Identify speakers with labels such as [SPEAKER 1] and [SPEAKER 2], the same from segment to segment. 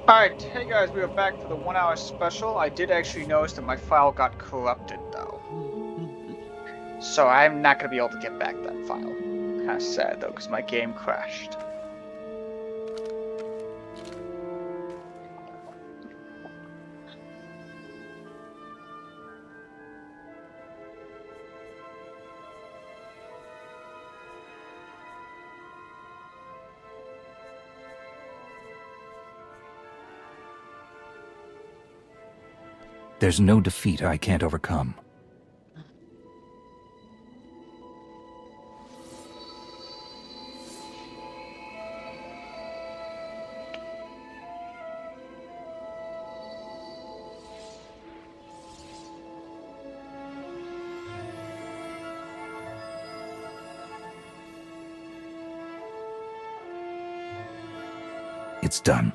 [SPEAKER 1] Alright, hey guys, we are back for the 1 hour special. I did actually notice that my file got corrupted though. So I'm not going to be able to get back that file. Kind of sad though, because my game crashed.
[SPEAKER 2] There's no defeat I can't overcome. It's done.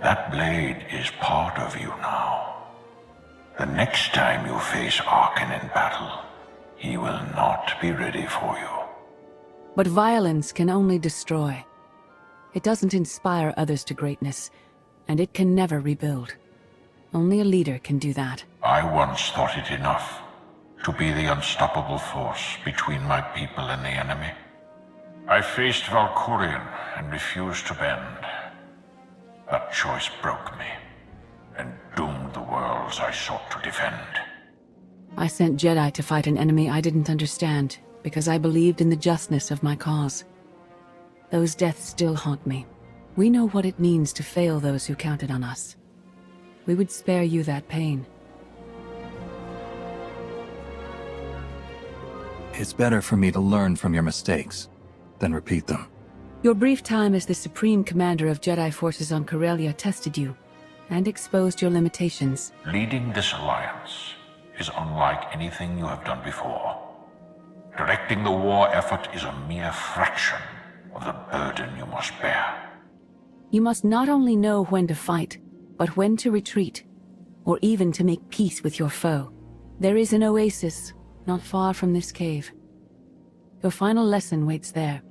[SPEAKER 3] That blade is part of you now. The next time you face Arkan in battle, he will not be ready for you.
[SPEAKER 4] But violence can only destroy. It doesn't inspire others to greatness, and it can never rebuild. Only a leader can do that.
[SPEAKER 3] I once thought it enough to be the unstoppable force between my people and the enemy. I faced Valkorion and refused to bend. That choice broke me and doomed the worlds I sought to defend.
[SPEAKER 4] I sent Jedi to fight an enemy I didn't understand, because I believed in the justness of my cause. Those deaths still haunt me. We know what it means to fail those who counted on us. We would spare you that pain.
[SPEAKER 2] It's better for me to learn from your mistakes than repeat them.
[SPEAKER 4] Your brief time as the Supreme Commander of Jedi forces on Corellia tested you, and exposed your limitations.
[SPEAKER 3] Leading this alliance is unlike anything you have done before. Directing the war effort is a mere fraction of the burden you must bear.
[SPEAKER 4] You must not only know when to fight, but when to retreat, or even to make peace with your foe. There is an oasis not far from this cave. Your final lesson waits there.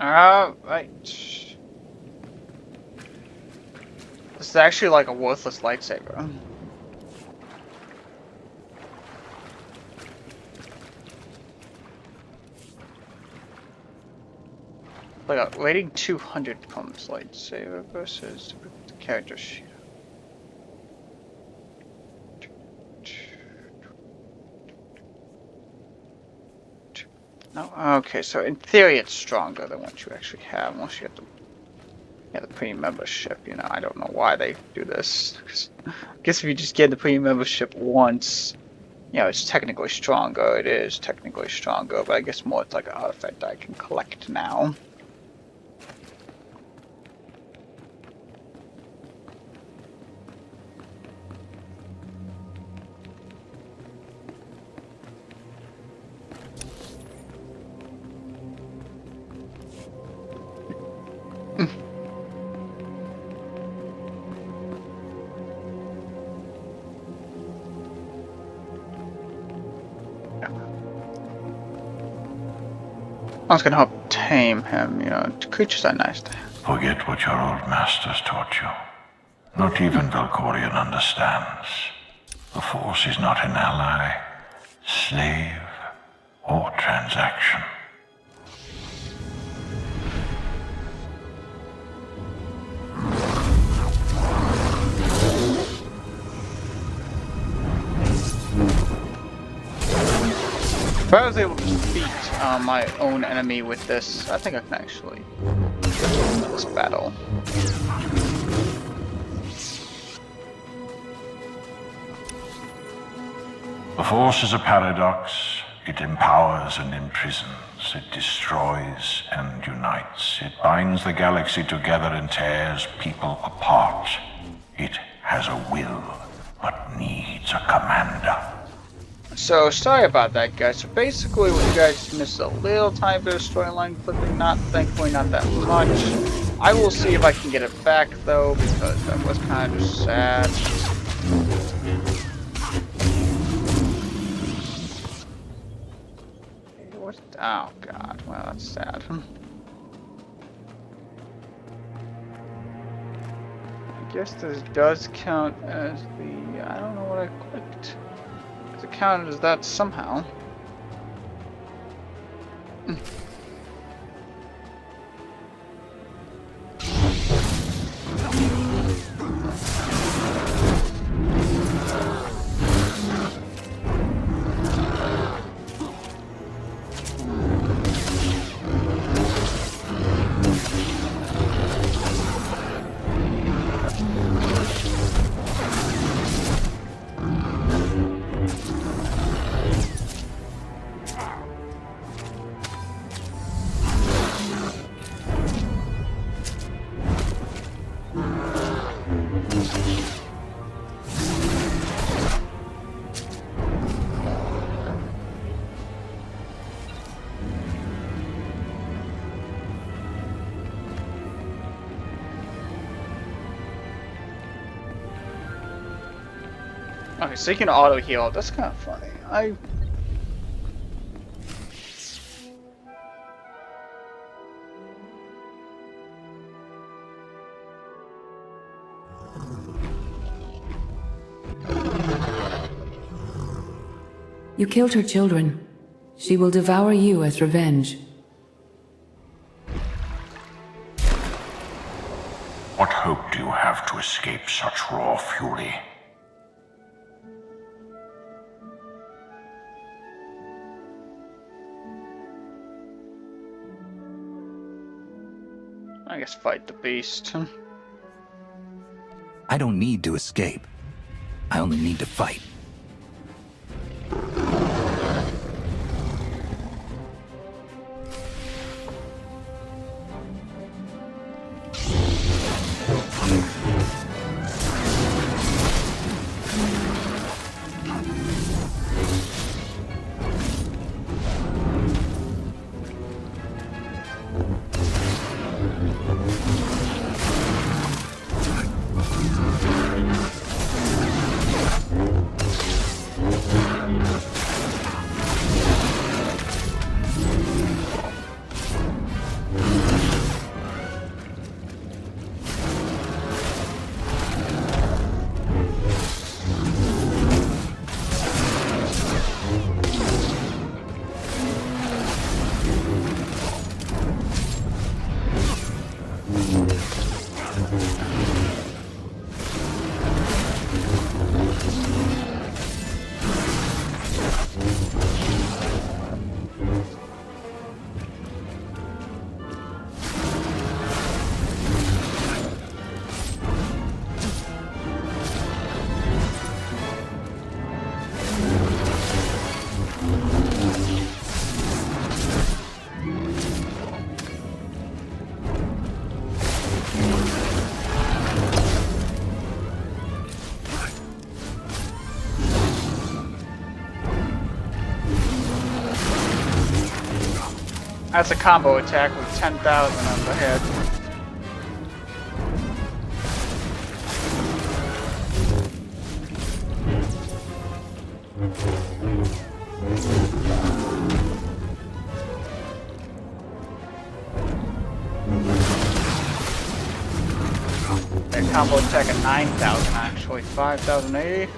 [SPEAKER 1] Alright. This is actually like a worthless lightsaber. Like a rating 200 pumps lightsaber versus the character sheet. No, okay, so in theory it's stronger than what you actually have, unless you get the premium membership. You know, I don't know why they do this. I guess if you just get the premium membership once, you know, it's technically stronger. It is technically stronger, but I guess more it's like an artifact I can collect now. I was gonna help tame him, you know, creatures are nice to have.
[SPEAKER 3] Forget what your old masters taught you. Not even Valkorion understands. The Force is not an ally, slave, or transaction.
[SPEAKER 1] If I was able to defeat my own enemy with this, I think I can actually win this battle.
[SPEAKER 3] The Force is a paradox. It empowers and imprisons. It destroys and unites. It binds the galaxy together and tears people apart. It has a will, but needs a commander.
[SPEAKER 1] So, sorry about that, guys. So basically what you guys missed a little tiny bit of storyline flipping, thankfully not that much. I will see if I can get it back though, because that was kind of just sad. What? Oh god, well that's sad. I guess this does count as the... I don't know what I clicked. Does it count as that somehow? Okay, so you can auto heal. That's kind of funny.
[SPEAKER 4] You killed her children. She will devour you as revenge.
[SPEAKER 3] What hope do you have to escape such raw fury?
[SPEAKER 1] I guess fight the beast.
[SPEAKER 2] I don't need to escape. I only need to fight.
[SPEAKER 1] That's a combo attack with 10,000 on the head. A combo attack at 9,000 actually, 5,080.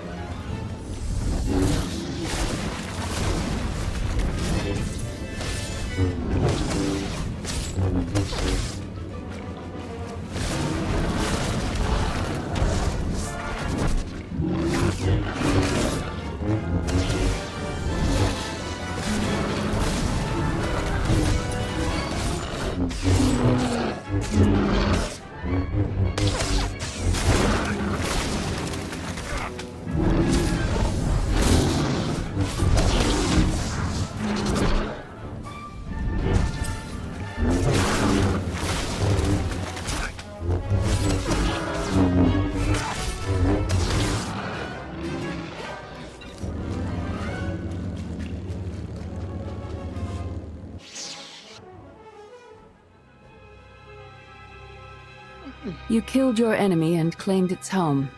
[SPEAKER 4] You killed your enemy and claimed its home.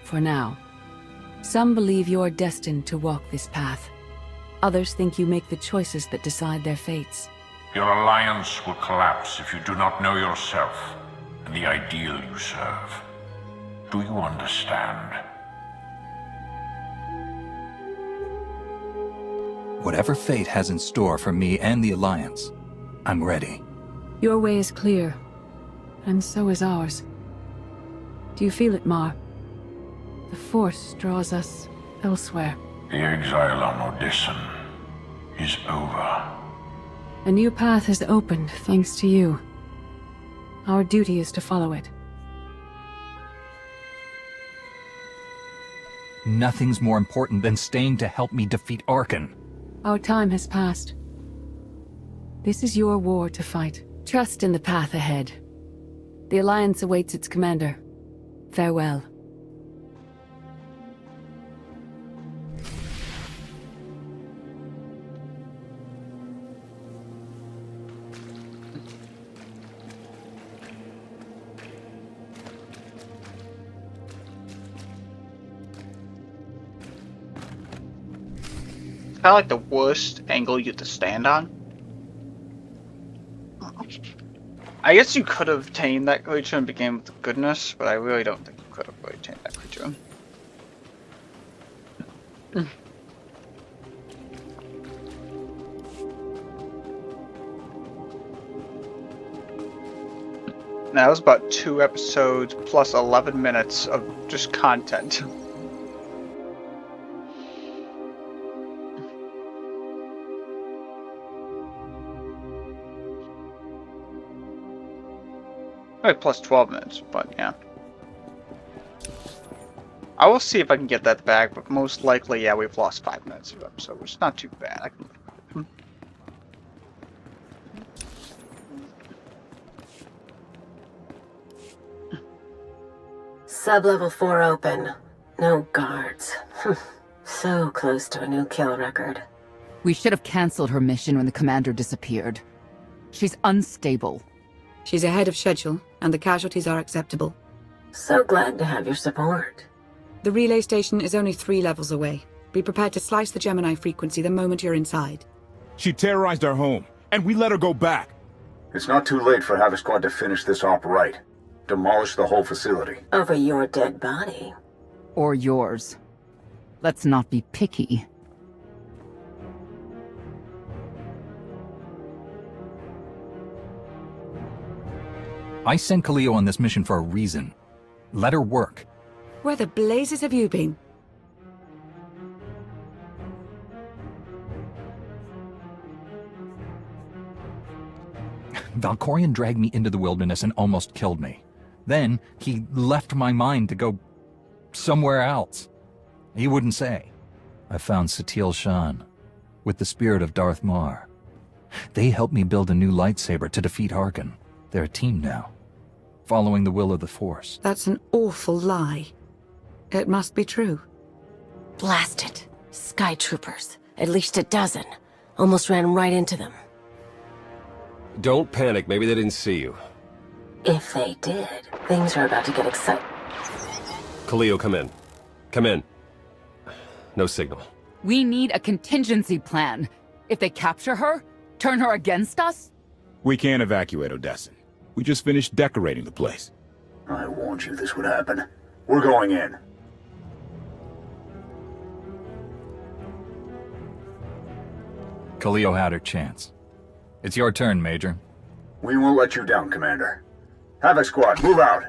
[SPEAKER 4] For now. Some believe you're destined to walk this path. Others think you make the choices that decide their fates.
[SPEAKER 3] Your alliance will collapse if you do not know yourself and the ideal you serve. Do you understand?
[SPEAKER 2] Whatever fate has in store for me and the Alliance, I'm ready.
[SPEAKER 4] Your way is clear, and so is ours. Do you feel it, Mar? The Force draws us elsewhere.
[SPEAKER 3] The exile on Odyssey is over.
[SPEAKER 4] A new path has opened thanks to you. Our duty is to follow it.
[SPEAKER 2] Nothing's more important than staying to help me defeat Arcann.
[SPEAKER 4] Our time has passed. This is your war to fight. Trust in the path ahead. The Alliance awaits its commander. Farewell.
[SPEAKER 1] Kind of like the worst angle you get to stand on. I guess you could have tamed that creature and began with goodness, but I really don't think you could have really tamed that creature. Now, that was about 2 episodes plus 11 minutes of just content. Right, plus 12 minutes, but yeah. I will see if I can get that back, but most likely, yeah, we've lost 5 minutes of episode, which is not too bad. I can...
[SPEAKER 5] Sub-level 4 open. No guards. So close to a new kill record.
[SPEAKER 6] We should have cancelled her mission when the commander disappeared. She's unstable.
[SPEAKER 7] She's ahead of schedule, and the casualties are acceptable.
[SPEAKER 5] So glad to have your support.
[SPEAKER 7] The relay station is only 3 levels away. Be prepared to slice the Gemini frequency the moment you're inside.
[SPEAKER 8] She terrorized our home, and we let her go back.
[SPEAKER 9] It's not too late for Havoc Squad to finish this op right. Demolish the whole facility.
[SPEAKER 5] Over your dead body.
[SPEAKER 6] Or yours. Let's not be picky.
[SPEAKER 2] I sent Kaliyo on this mission for a reason. Let her work.
[SPEAKER 7] Where the blazes have you been?
[SPEAKER 2] Valkorion dragged me into the wilderness and almost killed me. Then, he left my mind to go somewhere else. He wouldn't say. I found Satil Shan, with the spirit of Darth Mar. They helped me build a new lightsaber to defeat Arcann. They're a team now, following the will of the Force.
[SPEAKER 7] That's an awful lie. It must be true.
[SPEAKER 5] Blast it. Sky troopers. At least a dozen. Almost ran right into them.
[SPEAKER 10] Don't panic, maybe they didn't see you.
[SPEAKER 5] If they did, things are about to get exciting.
[SPEAKER 10] Kaliyo, come in. Come in. No signal.
[SPEAKER 6] We need a contingency plan. If they capture her, turn her against us?
[SPEAKER 8] We can't evacuate Odessen. We just finished decorating the place.
[SPEAKER 9] I warned you this would happen. We're going in.
[SPEAKER 2] Kaliyo had her chance. It's your turn, Major.
[SPEAKER 9] We won't let you down, Commander. Havoc Squad, move out!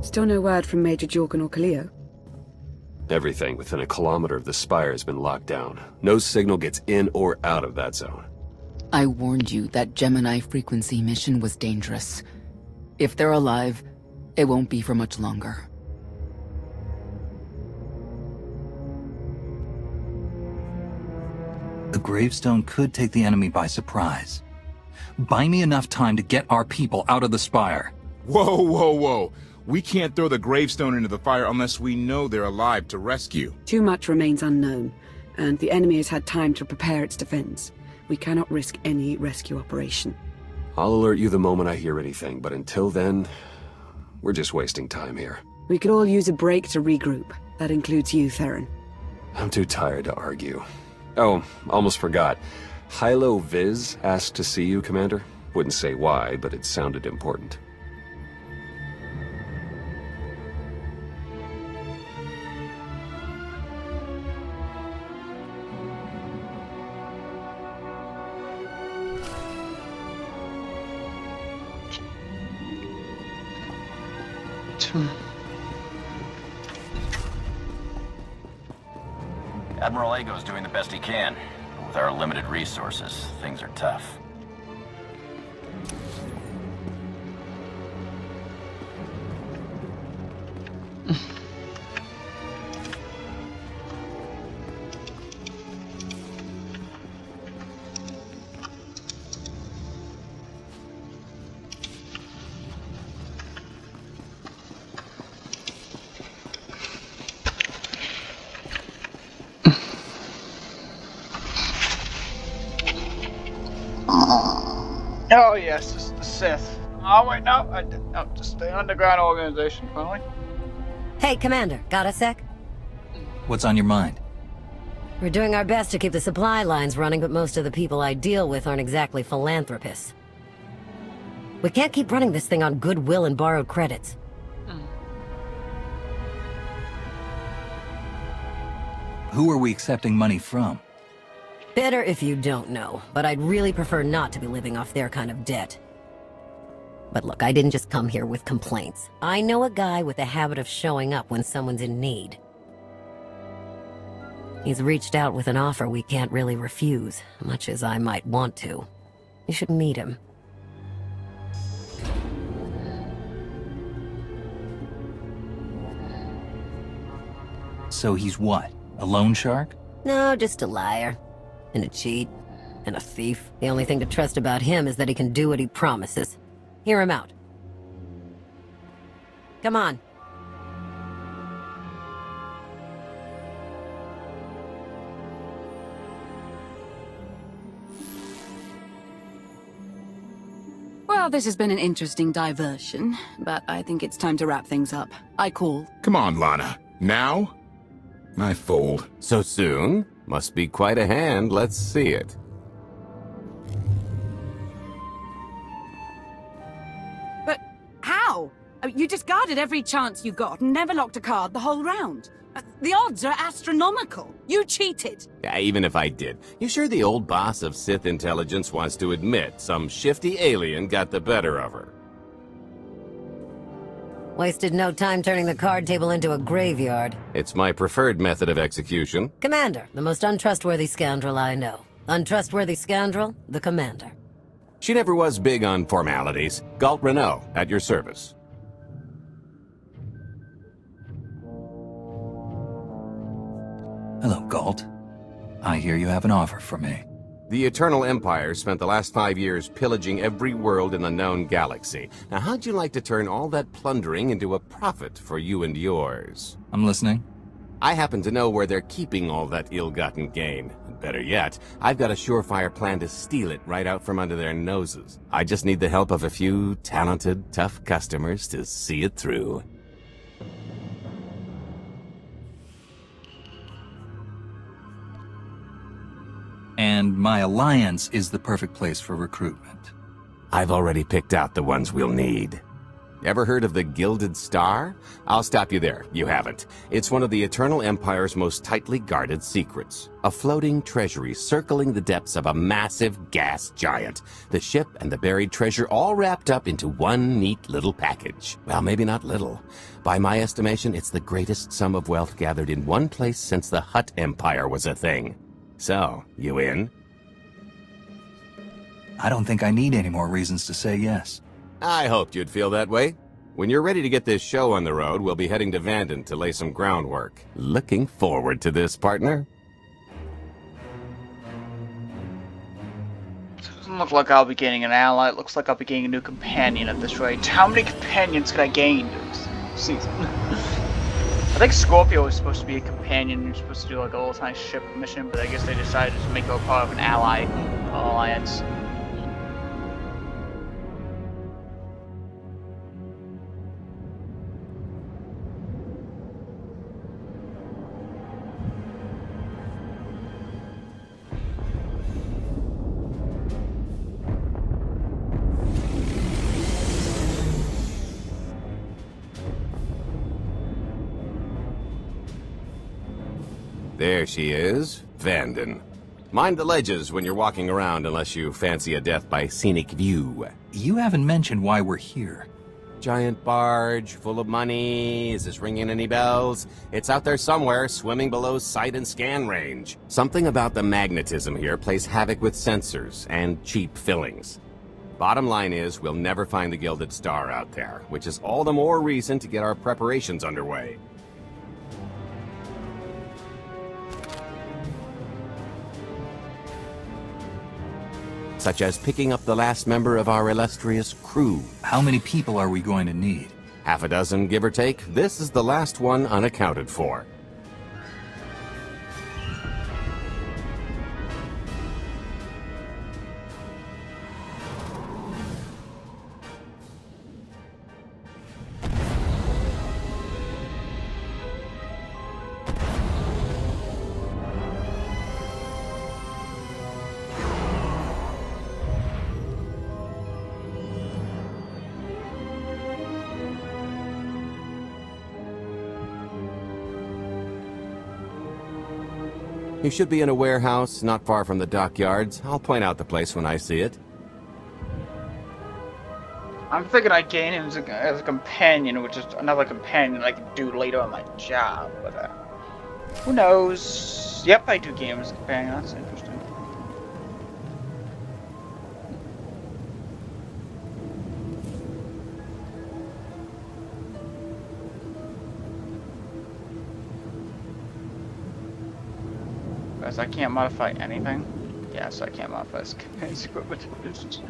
[SPEAKER 7] Still no word from Major Jorgen or Kaliyo?
[SPEAKER 10] Everything within a kilometer of the spire has been locked down. No signal gets in or out of that zone.
[SPEAKER 6] I warned you that Gemini frequency mission was dangerous. If they're alive, it won't be for much longer.
[SPEAKER 2] The gravestone could take the enemy by surprise. Buy me enough time to get our people out of the spire.
[SPEAKER 8] Whoa, whoa, whoa. We can't throw the gravestone into the fire unless we know they're alive to rescue.
[SPEAKER 7] Too much remains unknown, and the enemy has had time to prepare its defense. We cannot risk any rescue operation.
[SPEAKER 10] I'll alert you the moment I hear anything, but until then, we're just wasting time here.
[SPEAKER 7] We could all use a break to regroup. That includes you, Theron.
[SPEAKER 10] I'm too tired to argue. Oh, almost forgot. Hylo Viz asked to see you, Commander. Wouldn't say why, but it sounded important.
[SPEAKER 11] Admiral Ago's doing the best he can. With our limited resources, things are tough.
[SPEAKER 1] Oh yes, it's the Sith. Oh wait, no, no, just the underground organization, finally.
[SPEAKER 5] Hey, Commander, got a sec?
[SPEAKER 2] What's on your mind?
[SPEAKER 5] We're doing our best to keep the supply lines running, but most of the people I deal with aren't exactly philanthropists. We can't keep running this thing on goodwill and borrowed credits.
[SPEAKER 2] Who are we accepting money from?
[SPEAKER 5] Better if you don't know, but I'd really prefer not to be living off their kind of debt. But look, I didn't just come here with complaints. I know a guy with a habit of showing up when someone's in need. He's reached out with an offer we can't really refuse, much as I might want to. You should meet him.
[SPEAKER 2] So he's what? A loan shark?
[SPEAKER 5] No, just a liar. And a cheat. And a thief. The only thing to trust about him is that he can do what he promises. Hear him out. Come on.
[SPEAKER 7] Well, this has been an interesting diversion, but I think it's time to wrap things up. I call.
[SPEAKER 8] Come on, Lana. Now? I fold.
[SPEAKER 12] So soon? Must be quite a hand. Let's see it.
[SPEAKER 7] But how? You discarded every chance you got and never locked a card the whole round. The odds are astronomical. You cheated.
[SPEAKER 12] Yeah, even if I did. You sure the old boss of Sith intelligence wants to admit some shifty alien got the better of her?
[SPEAKER 5] Wasted no time turning the card table into a graveyard.
[SPEAKER 12] It's my preferred method of execution.
[SPEAKER 5] Commander, the most untrustworthy scoundrel I know. Untrustworthy scoundrel, the Commander.
[SPEAKER 12] She never was big on formalities. Galt Renault, at your service.
[SPEAKER 2] Hello, Galt. I hear you have an offer for me.
[SPEAKER 12] The Eternal Empire spent the last 5 years pillaging every world in the known galaxy. Now, how'd you like to turn all that plundering into a profit for you and yours?
[SPEAKER 2] I'm listening.
[SPEAKER 12] I happen to know where they're keeping all that ill-gotten gain. Better yet, I've got a surefire plan to steal it right out from under their noses. I just need the help of a few talented, tough customers to see it through.
[SPEAKER 2] And my alliance is the perfect place for recruitment.
[SPEAKER 12] I've already picked out the ones we'll need. Ever heard of the Gilded Star? I'll stop you there. You haven't. It's one of the Eternal Empire's most tightly guarded secrets. A floating treasury circling the depths of a massive gas giant. The ship and the buried treasure all wrapped up into one neat little package. Well, maybe not little. By my estimation, it's the greatest sum of wealth gathered in one place since the Hutt Empire was a thing. So, you in?
[SPEAKER 2] I don't think I need any more reasons to say yes.
[SPEAKER 12] I hoped you'd feel that way. When you're ready to get this show on the road, we'll be heading to Vanden to lay some groundwork. Looking forward to this, partner.
[SPEAKER 1] Doesn't look like I'll be gaining an ally. It looks like I'll be gaining a new companion at this rate. How many companions can I gain this season? I think Scorpio was supposed to be a companion. You're supposed to do like a little tiny ship mission, but I guess they decided to make her part of an ally alliance.
[SPEAKER 12] There she is, Vanden. Mind the ledges when you're walking around unless you fancy a death by scenic view.
[SPEAKER 2] You haven't mentioned why we're here.
[SPEAKER 12] Giant barge, full of money. Is this ringing any bells? It's out there somewhere, swimming below sight and scan range. Something about the magnetism here plays havoc with sensors and cheap fillings. Bottom line is, we'll never find the Gilded Star out there, which is all the more reason to get our preparations underway. Such as picking up the last member of our illustrious crew.
[SPEAKER 2] How many people are we going to need?
[SPEAKER 12] Half a dozen, give or take. This is the last one unaccounted for. You should be in a warehouse not far from the dockyards. I'll point out the place when I see it.
[SPEAKER 1] I'm thinking I gain him as a companion, which is another companion I can do later on my job, but who knows? Yep, I do gain him as a companion. That's interesting. I can't modify anything. Yes, I can't modify his equipment.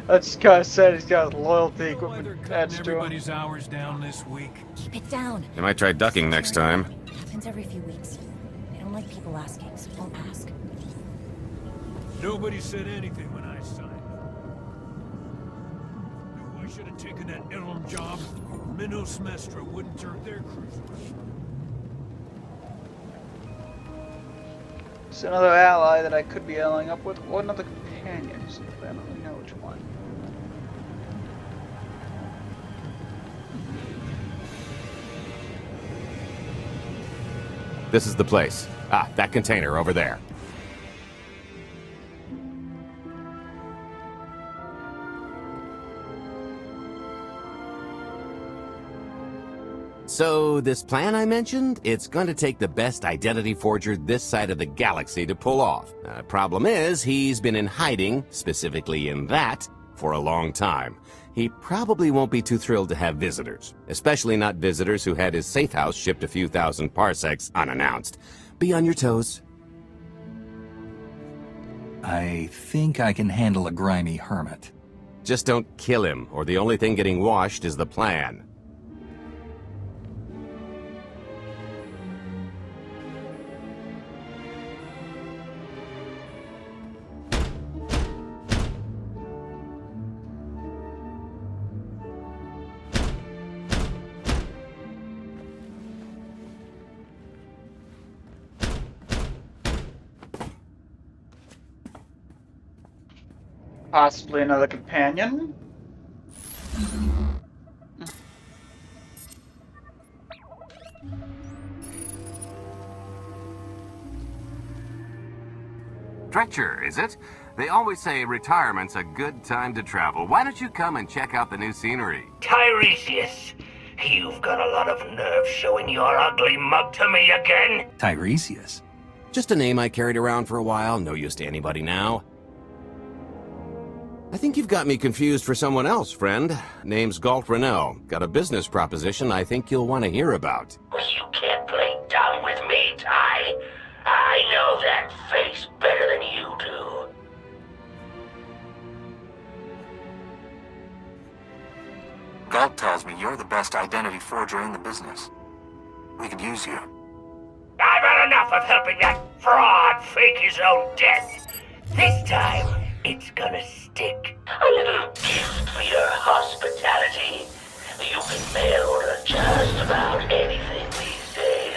[SPEAKER 1] That's kind of sad. He's got loyalty equipment attached to him.
[SPEAKER 13] Everybody's hours down this week.
[SPEAKER 14] Keep it down.
[SPEAKER 12] You might try ducking next time.
[SPEAKER 14] Happens every few weeks. I don't like people asking, so don't ask.
[SPEAKER 13] Nobody said anything when I signed. Knew I should have taken that Elm job. Minos Mestra wouldn't turn their cruisers.
[SPEAKER 1] It's another ally that I could be allying up with, or another companion, so I don't really know which one.
[SPEAKER 12] This is the place. Ah, that container over there. So, this plan I mentioned, it's going to take the best identity forger this side of the galaxy to pull off. Problem is, he's been in hiding, specifically in that, for a long time. He probably won't be too thrilled to have visitors, especially not visitors who had his safe house shipped a few thousand parsecs unannounced. Be on your toes.
[SPEAKER 2] I think I can handle a grimy hermit.
[SPEAKER 12] Just don't kill him, or the only thing getting washed is the plan.
[SPEAKER 1] Possibly another companion.
[SPEAKER 12] Dretcher, is it? They always say retirement's a good time to travel. Why don't you come and check out the new scenery?
[SPEAKER 15] Tiresias, you've got a lot of nerve showing your ugly mug to me again.
[SPEAKER 2] Tiresias?
[SPEAKER 12] Just a name I carried around for a while, no use to anybody now. I think you've got me confused for someone else, friend. Name's Galt Renault. Got a business proposition I think you'll want to hear about.
[SPEAKER 15] You can't play dumb with me, Ty. I know that face better than you do.
[SPEAKER 16] Galt tells me you're the best identity forger in the business. We could use you.
[SPEAKER 15] I've had enough of helping that fraud fake his own death. This time, it's gonna stick. A little gift for your hospitality. You can mail order just about anything these days.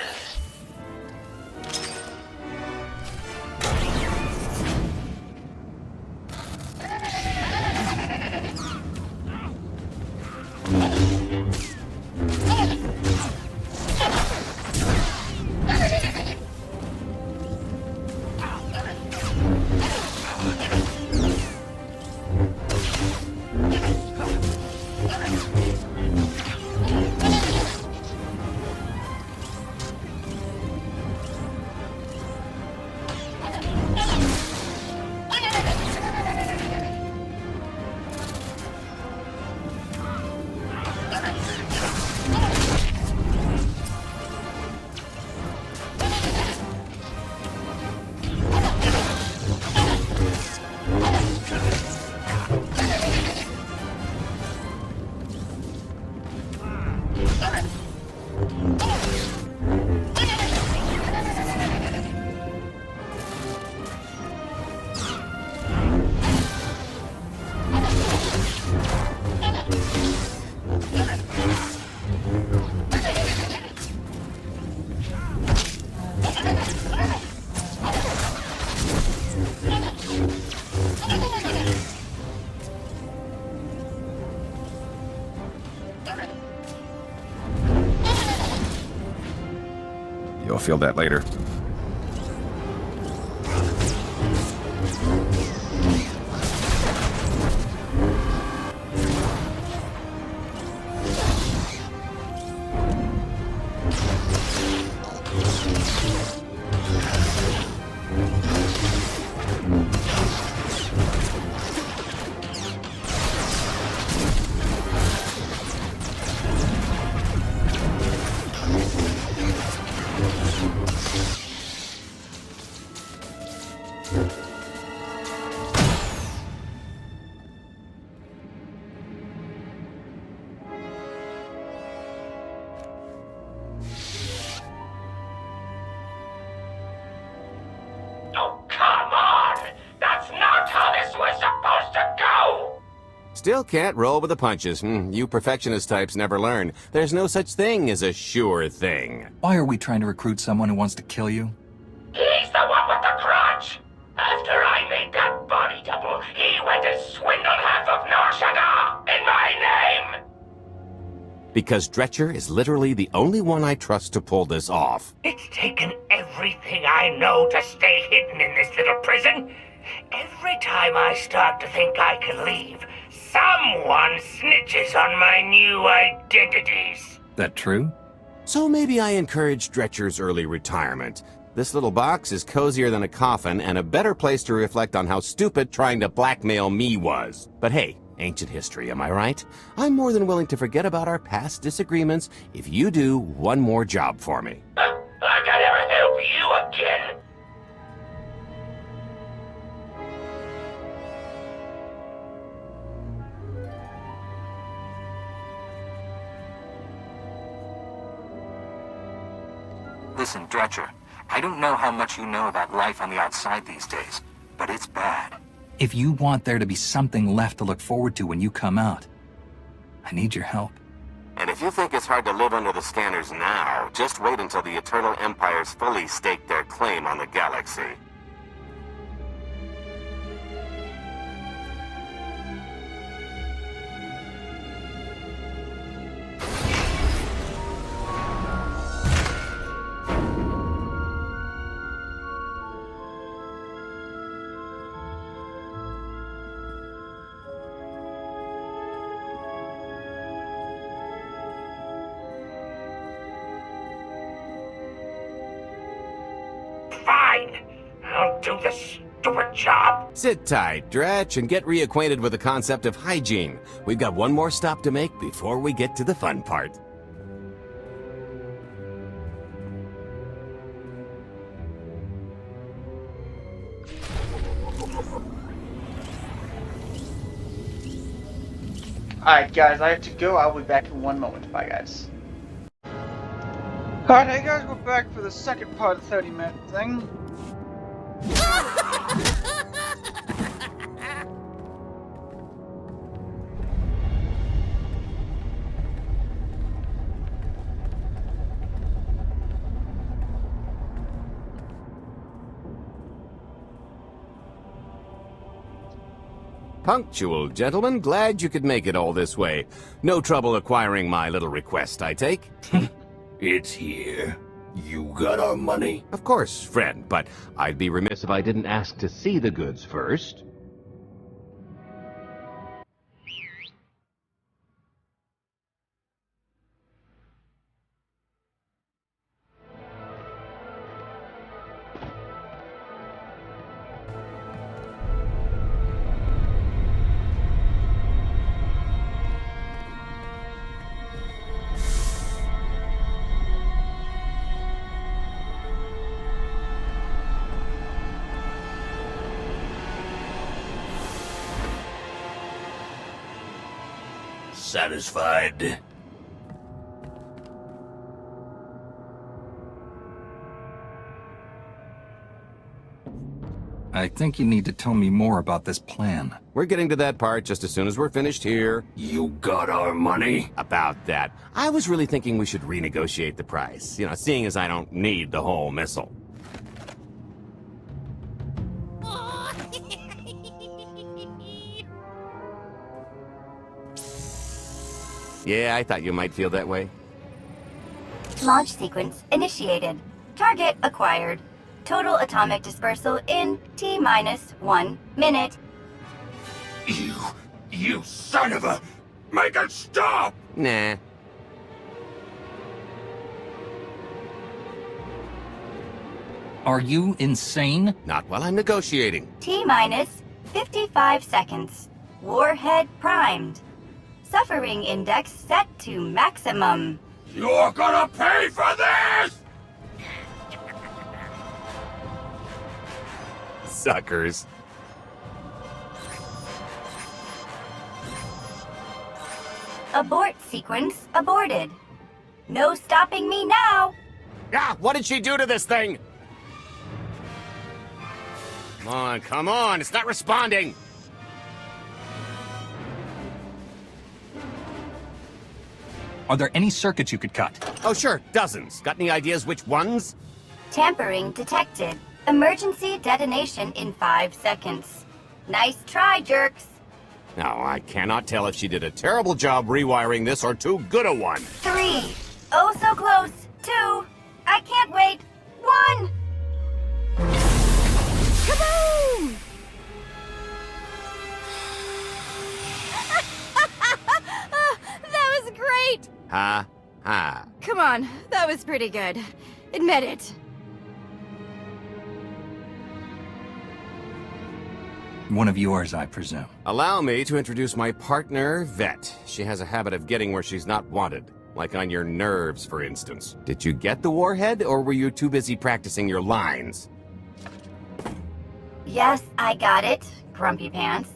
[SPEAKER 10] You'll feel that later.
[SPEAKER 12] Still can't roll with the punches. You perfectionist types never learn. There's no such thing as a sure thing.
[SPEAKER 2] Why are we trying to recruit someone who wants to kill you?
[SPEAKER 15] He's the one with the crutch. After I made that body double, he went and swindled half of Nar Shaddaa in my name.
[SPEAKER 12] Because Dretcher is literally the only one I trust to pull this off.
[SPEAKER 15] It's taken everything I know to stay hidden in this little prison. Every time I start to think I can leave, someone snitches on my new identities.
[SPEAKER 2] That true?
[SPEAKER 12] So maybe I encourage Dretcher's early retirement. This little box is cozier than a coffin and a better place to reflect on how stupid trying to blackmail me was. But hey, ancient history, am I right? I'm more than willing to forget about our past disagreements if you do one more job for me.
[SPEAKER 15] I can never help you again.
[SPEAKER 16] Listen, Dretcher, I don't know how much you know about life on the outside these days, but it's bad.
[SPEAKER 2] If you want there to be something left to look forward to when you come out, I need your help.
[SPEAKER 12] And if you think it's hard to live under the scanners now, just wait until the Eternal Empires fully stake their claim on the galaxy.
[SPEAKER 15] Fine. I'll do this do a job.
[SPEAKER 12] Sit tight, Dretch, and get reacquainted with the concept of hygiene. We've got one more stop to make before we get to the fun part.
[SPEAKER 1] Alright guys, I have to go. I'll be back in 1 moment. Bye guys. Alright, hey guys, we're back for the second part of the 30-minute thing.
[SPEAKER 12] Punctual, gentlemen. Glad you could make it all this way. No trouble acquiring my little request, I take?
[SPEAKER 13] It's here. You got our money?
[SPEAKER 12] Of course, friend, but I'd be remiss if I didn't ask to see the goods first.
[SPEAKER 13] Satisfied?
[SPEAKER 2] I think you need to tell me more about this plan.
[SPEAKER 12] We're getting to that part just as soon as we're finished here.
[SPEAKER 13] You got our money?
[SPEAKER 12] About that. I was really thinking we should renegotiate the price. You know, seeing as I don't need the whole missile. Yeah, I thought you might feel that way.
[SPEAKER 14] Launch sequence initiated. Target acquired. Total atomic dispersal in T-minus 1 minute.
[SPEAKER 13] You son of a... Make it stop!
[SPEAKER 12] Nah.
[SPEAKER 2] Are you insane?
[SPEAKER 12] Not while I'm negotiating.
[SPEAKER 14] T-minus 55 seconds. Warhead primed. Suffering index set to maximum.
[SPEAKER 13] You're gonna pay for this!
[SPEAKER 12] Suckers.
[SPEAKER 14] Abort sequence aborted. No stopping me now.
[SPEAKER 12] Ah, what did she do to this thing? Come on, it's not responding.
[SPEAKER 2] Are there any circuits you could cut?
[SPEAKER 12] Oh, sure, dozens. Got any ideas which ones?
[SPEAKER 14] Tampering detected. Emergency detonation in 5 seconds. Nice try, jerks.
[SPEAKER 12] Now, I cannot tell if she did a terrible job rewiring this or too good a one.
[SPEAKER 14] 3. Oh, so close. 2. I can't wait. 1. Kaboom!
[SPEAKER 17] That was great!
[SPEAKER 12] Ha, ha.
[SPEAKER 17] Come on, that was pretty good. Admit it.
[SPEAKER 2] One of yours, I presume.
[SPEAKER 12] Allow me to introduce my partner, Vet. She has a habit of getting where she's not wanted. Like on your nerves, for instance. Did you get the warhead, or were you too busy practicing your lines?
[SPEAKER 14] Yes, I got it, Grumpy Pants.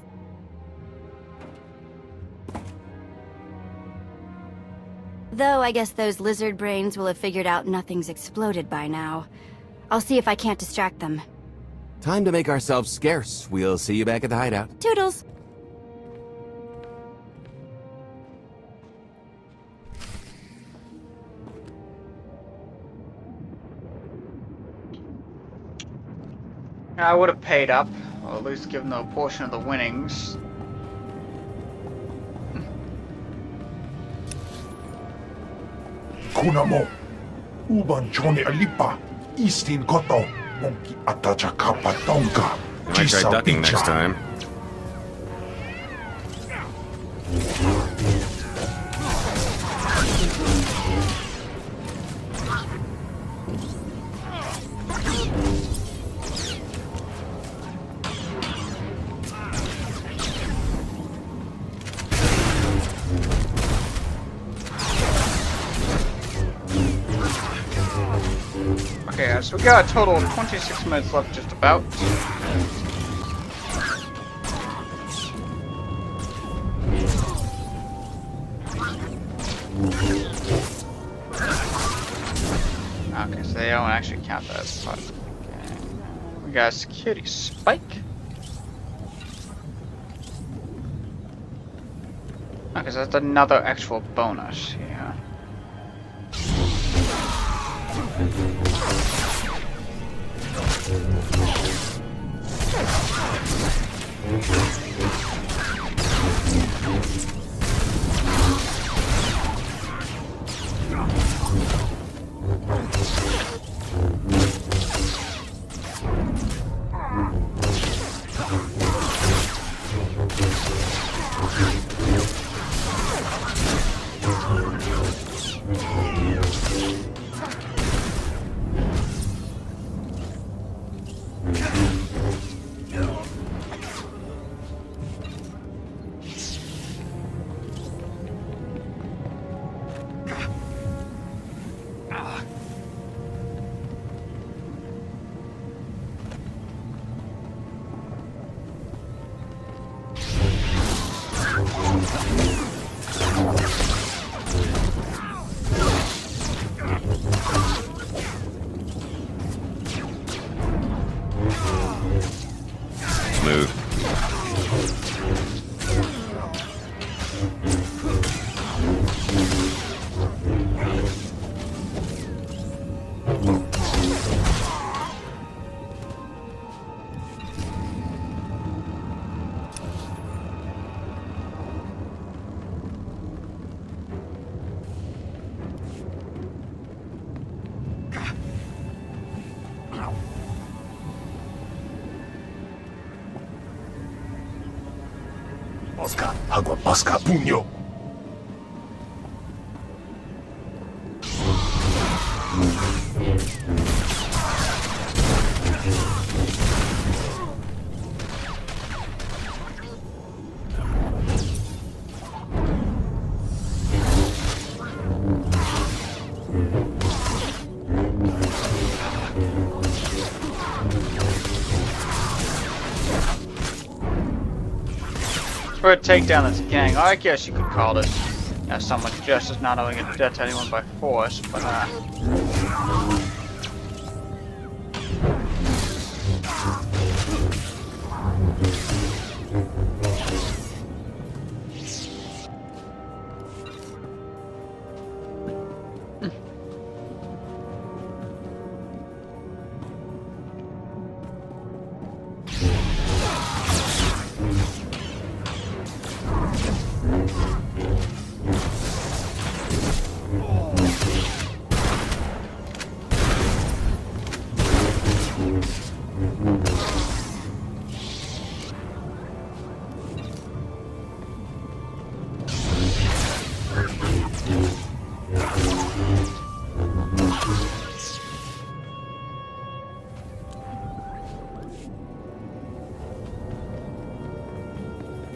[SPEAKER 17] Though I guess those lizard brains will have figured out nothing's exploded by now. I'll see if I can't distract them.
[SPEAKER 12] Time to make ourselves scarce. We'll see you back at the hideout.
[SPEAKER 17] Toodles!
[SPEAKER 1] I would have paid up, or at least given them a portion of the winnings.
[SPEAKER 18] Kunamo, uban Johnny Alipa, Eastin Koto, Monkey Atacha Kapatonga.
[SPEAKER 12] I might try ducking next time.
[SPEAKER 1] Okay, so we got a total of 26 minutes left, just about. Okay, so they don't actually count that as part of the game. We got a security spike. Okay, so that's another actual bonus here.
[SPEAKER 18] Oscar, agua, Oscar, puño.
[SPEAKER 1] For a takedown this gang, I guess you could call this someone just as not owing a debt to anyone by force, but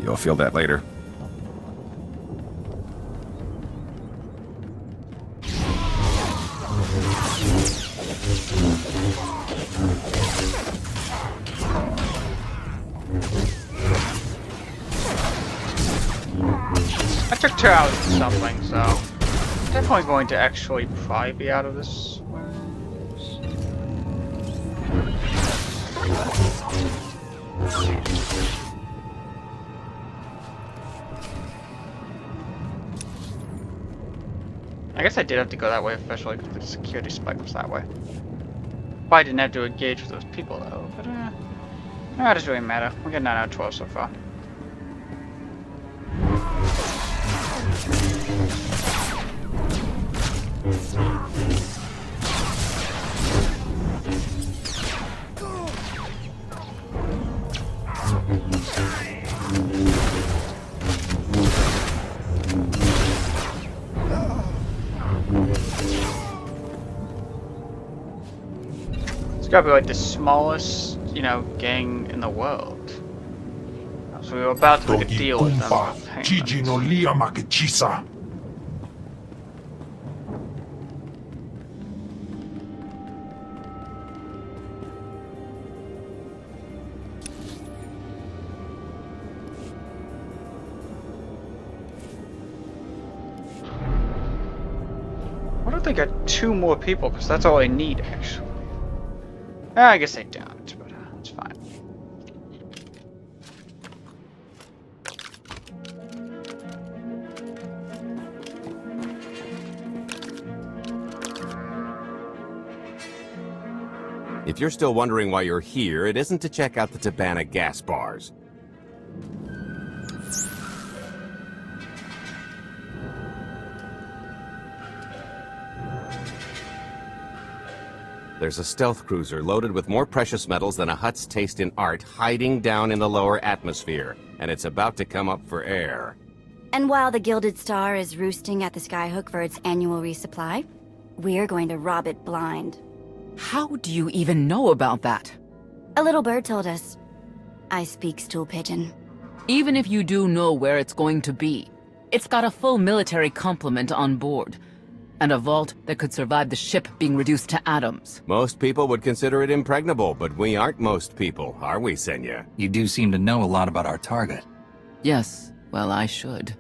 [SPEAKER 10] You'll feel that later.
[SPEAKER 1] I took 2 hours for something, so definitely going to actually probably be out of this. I guess I did have to go that way, especially because the security spike was that way. Probably didn't have to engage with those people though, but that doesn't really matter. We're getting 9 out of 12 so far. It's gotta be like the smallest, you know, gang in the world. So we were about to make a deal with them.
[SPEAKER 18] Gigi no lia makechisa.
[SPEAKER 1] don't think I got 2 more people, because that's all I need, actually. I guess I don't, but it's fine.
[SPEAKER 12] If you're still wondering why you're here, it isn't to check out the Tabana gas bars. There's a stealth cruiser loaded with more precious metals than a Hutt's taste in art hiding down in the lower atmosphere, and it's about to come up for air.
[SPEAKER 17] And while the Gilded Star is roosting at the Skyhook for its annual resupply, we're going to rob it blind.
[SPEAKER 6] How do you even know about that?
[SPEAKER 17] A little bird told us. I speak stool pigeon.
[SPEAKER 6] Even if you do know where it's going to be, it's got a full military complement on board. And a vault that could survive the ship being reduced to atoms.
[SPEAKER 12] Most people would consider it impregnable, but we aren't most people, are we, Senya?
[SPEAKER 2] You do seem to know a lot about our target.
[SPEAKER 6] Yes, well, I should.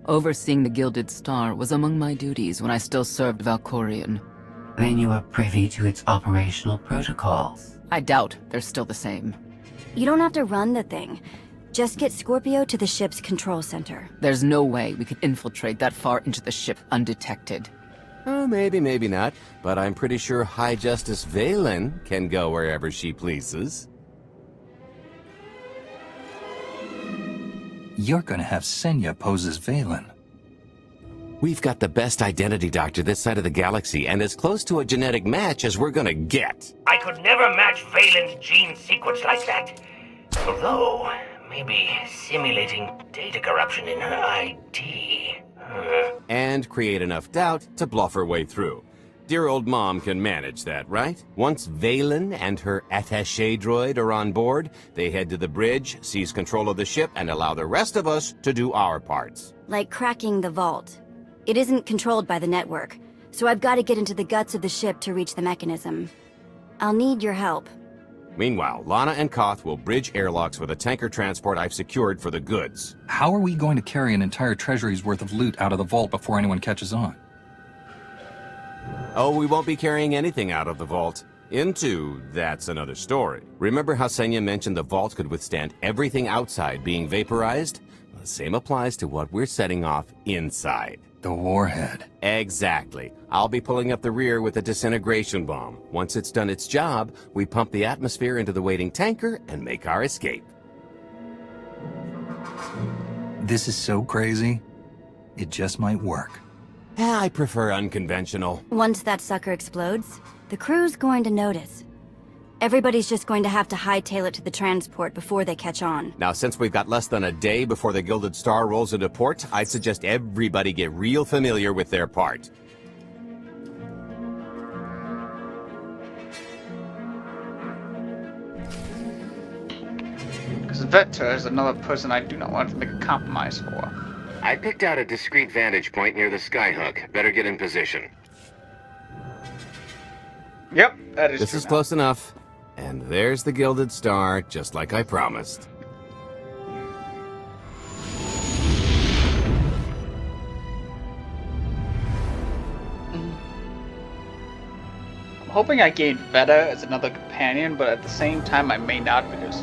[SPEAKER 6] Overseeing the Gilded Star was among my duties when I still served Valkorion.
[SPEAKER 19] Then you are privy to its operational protocols.
[SPEAKER 6] I doubt they're still the same.
[SPEAKER 17] You don't have to run the thing. Just get Scorpio to the ship's control center.
[SPEAKER 6] There's no way we could infiltrate that far into the ship undetected.
[SPEAKER 12] Oh, maybe, maybe not. But I'm pretty sure High Justice Valen can go wherever she pleases.
[SPEAKER 2] You're gonna have Senya pose as Valen.
[SPEAKER 12] We've got the best identity doctor this side of the galaxy, and as close to a genetic match as we're gonna get.
[SPEAKER 15] I could never match Valen's gene sequence like that. Although, maybe simulating data corruption in her ID.
[SPEAKER 12] And create enough doubt to bluff her way through. Dear old mom can manage that, right? Once Valen and her attaché droid are on board, they head to the bridge, seize control of the ship, and allow the rest of us to do our parts.
[SPEAKER 17] Like cracking the vault. It isn't controlled by the network, so I've got to get into the guts of the ship to reach the mechanism. I'll need your help.
[SPEAKER 12] Meanwhile, Lana and Koth will bridge airlocks with a tanker transport I've secured for the goods.
[SPEAKER 2] How are we going to carry an entire treasury's worth of loot out of the vault before anyone catches on?
[SPEAKER 12] Oh, we won't be carrying anything out of the vault. That's another story. Remember how Senya mentioned the vault could withstand everything outside being vaporized? The same applies to what we're setting off inside.
[SPEAKER 2] The warhead.
[SPEAKER 12] Exactly. I'll be pulling up the rear with a disintegration bomb. Once it's done its job, we pump the atmosphere into the waiting tanker and make our escape.
[SPEAKER 2] This is so crazy, it just might work.
[SPEAKER 12] I prefer unconventional.
[SPEAKER 17] Once that sucker explodes, the crew's going to notice. Everybody's just going to have to hightail it to the transport before they catch on.
[SPEAKER 12] Now, since we've got less than a day before the Gilded Star rolls into port, I'd suggest everybody get real familiar with their part.
[SPEAKER 1] Because Vector is another person I do not want to make a compromise for.
[SPEAKER 12] I picked out a discreet vantage point near the Skyhook. Better get in position.
[SPEAKER 1] Yep, that is
[SPEAKER 12] This
[SPEAKER 1] true
[SPEAKER 12] is
[SPEAKER 1] now.
[SPEAKER 12] close enough. And there's the Gilded Star, just like I promised.
[SPEAKER 1] I'm hoping I gain Veta as another companion, but at the same time I may not, because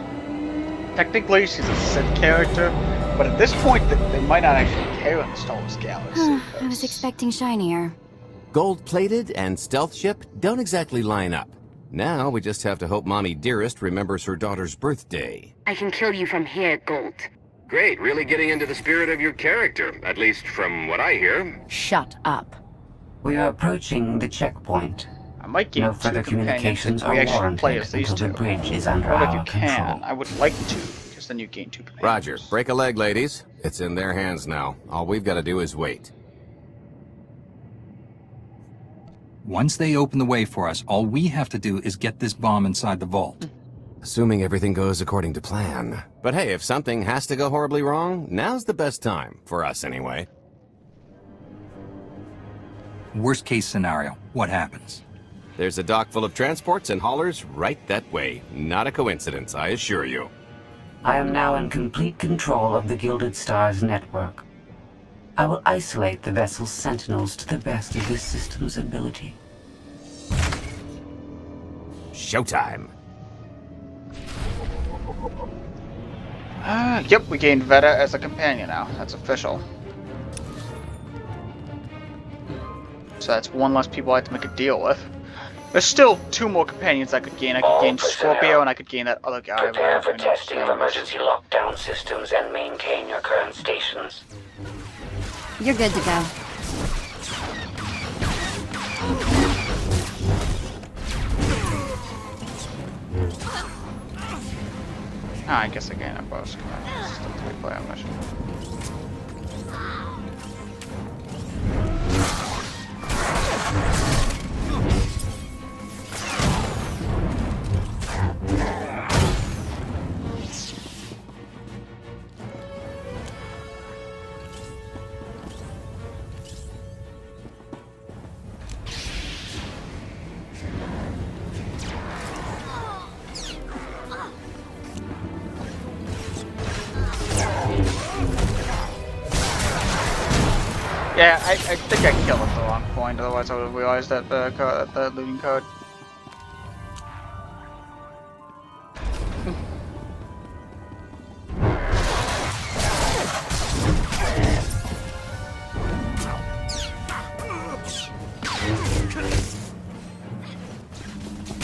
[SPEAKER 1] technically she's a Sith character, but at this point they might not actually care in the Star Wars galaxy.
[SPEAKER 17] I was expecting shinier.
[SPEAKER 12] Gold-plated and stealth ship don't exactly line up. Now we just have to hope Mommy Dearest remembers her daughter's birthday.
[SPEAKER 20] I can kill you from here, Gold.
[SPEAKER 12] Great, really getting into the spirit of your character, at least from what I hear.
[SPEAKER 6] Shut up.
[SPEAKER 19] We are approaching the checkpoint.
[SPEAKER 1] I might gain
[SPEAKER 19] No
[SPEAKER 1] two
[SPEAKER 19] further
[SPEAKER 1] communications
[SPEAKER 19] communications
[SPEAKER 1] if we
[SPEAKER 19] are
[SPEAKER 1] actually
[SPEAKER 19] warranted
[SPEAKER 1] play as these
[SPEAKER 19] until
[SPEAKER 1] two.
[SPEAKER 19] the bridge is under
[SPEAKER 1] Or if
[SPEAKER 19] our
[SPEAKER 1] you can,
[SPEAKER 19] control.
[SPEAKER 1] I would like to, because then you gain two companions.
[SPEAKER 12] Roger, break a leg, ladies. It's in their hands now. All we've got to do is wait.
[SPEAKER 2] Once they open the way for us, all we have to do is get this bomb inside the vault.
[SPEAKER 12] Assuming everything goes according to plan. But hey, if something has to go horribly wrong, now's the best time. For us, anyway.
[SPEAKER 2] Worst case scenario, what happens?
[SPEAKER 12] There's a dock full of transports and haulers right that way. Not a coincidence, I assure you.
[SPEAKER 19] I am now in complete control of the Gilded Star's network. I will isolate the vessel's sentinels to the best of this system's ability.
[SPEAKER 12] Showtime.
[SPEAKER 1] Yep, we gained Veta as a companion now. That's official. So that's one less people I have to make a deal with. There's still 2 more companions I could gain. I could gain Scorpio and I could gain that other guy.
[SPEAKER 15] Prepare for testing of emergency lockdown systems and maintain your current stations.
[SPEAKER 17] You're good to go.
[SPEAKER 1] I guess I gain a bonus. Still 3-player mission. Yeah, I think I killed at the wrong point, otherwise I would have realized that the looting code.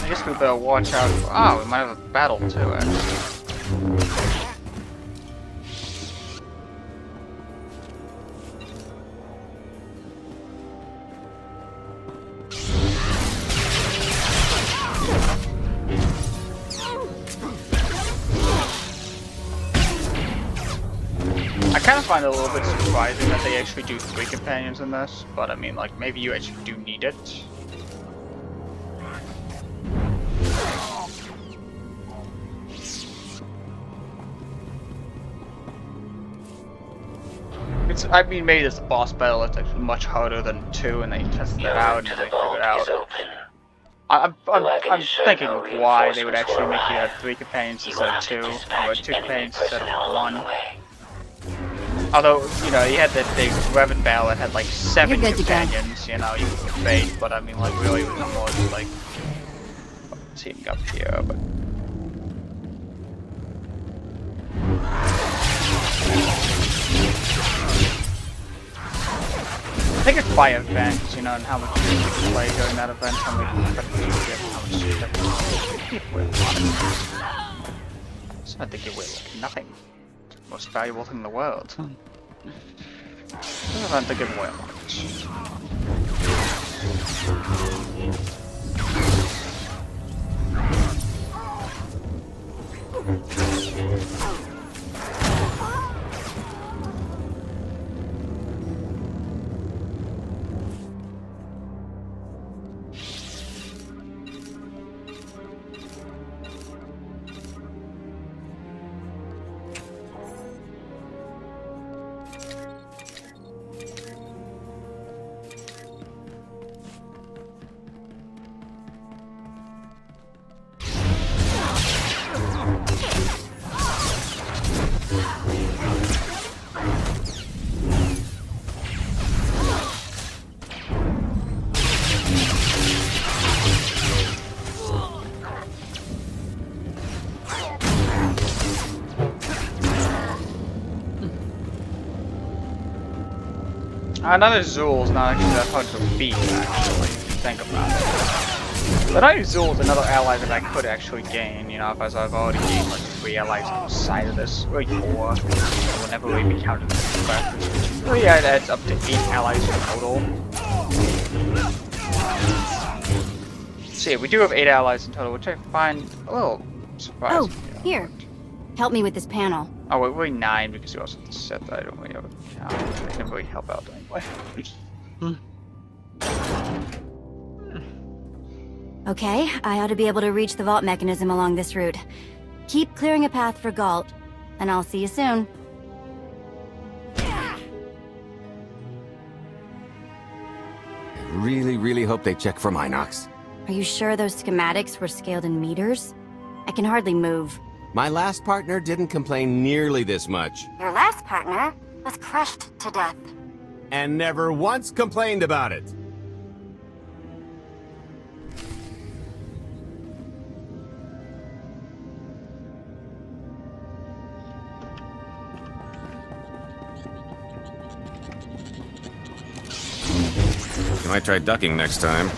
[SPEAKER 1] I guess we better watch out for— oh, we might have a battle too, actually. I kind of find it a little bit surprising that they actually do 3 companions in this, but I mean, like, maybe you actually do need it. I mean, maybe this boss battle is actually much harder than 2, and they tested it out and they figured it out. I'm thinking of why they would actually make you have 3 companions instead of 2, or 2 companions instead of 1. Although, you know, you had that big Revan battle that had like 7 companions, you know, you could debate, but I mean, like, really, it was more just like teaming up here, but. I think it's by event, you know, and how much you can play during that event, how many effectively you get, how much you get. So I think you win like nothing. It's the most valuable thing in the world. This event to give away much. Another Zul's not actually that hard to beat, actually, if you think about it. But I Zul's another ally that I could actually gain, you know, because I've already gained like 3 allies outside of this, or 4. It will never really be counted as a fact. So yeah, it adds up to 8 allies in total. So yeah, we do have 8 allies in total, which I find a little surprising.
[SPEAKER 17] Oh, here. Help me with this panel.
[SPEAKER 1] Oh, we're really 9 because you also said that I don't really have a count. They can really help out anyway.
[SPEAKER 17] Okay, I ought to be able to reach the vault mechanism along this route. Keep clearing a path for Galt, and I'll see you soon.
[SPEAKER 12] I really hope they check for Minox.
[SPEAKER 17] Are you sure those schematics were scaled in meters? I can hardly move.
[SPEAKER 12] My last partner didn't complain nearly this much.
[SPEAKER 14] Your last partner was crushed to death.
[SPEAKER 12] and never once complained about it.
[SPEAKER 10] You might try ducking next time.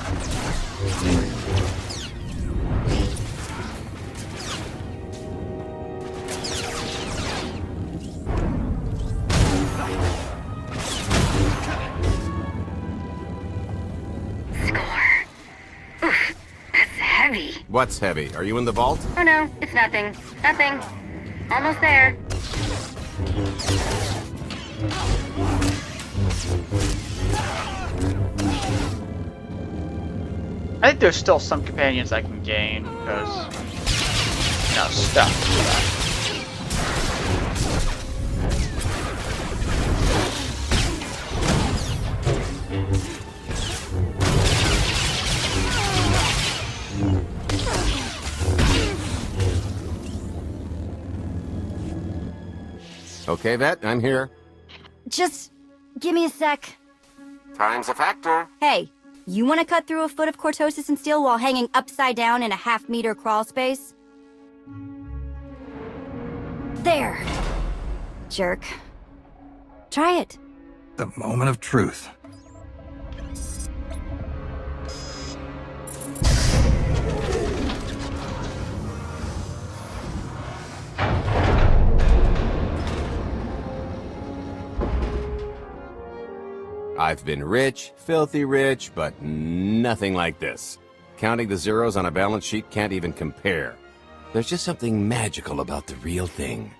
[SPEAKER 12] What's heavy? Are you in the vault?
[SPEAKER 20] Oh no, it's nothing. Nothing. Almost there.
[SPEAKER 1] I think there's still some companions I can gain because, you know, stuff.
[SPEAKER 12] Okay, Vet, I'm here.
[SPEAKER 17] Just give me a sec.
[SPEAKER 12] Time's a factor.
[SPEAKER 17] Hey, you want to cut through a foot of cortosis and steel while hanging upside down in a half-meter crawl space? There. Jerk. Try it.
[SPEAKER 2] The moment of truth.
[SPEAKER 12] I've been rich, filthy rich, but nothing like this. Counting the zeros on a balance sheet can't even compare. There's just something magical about the real thing.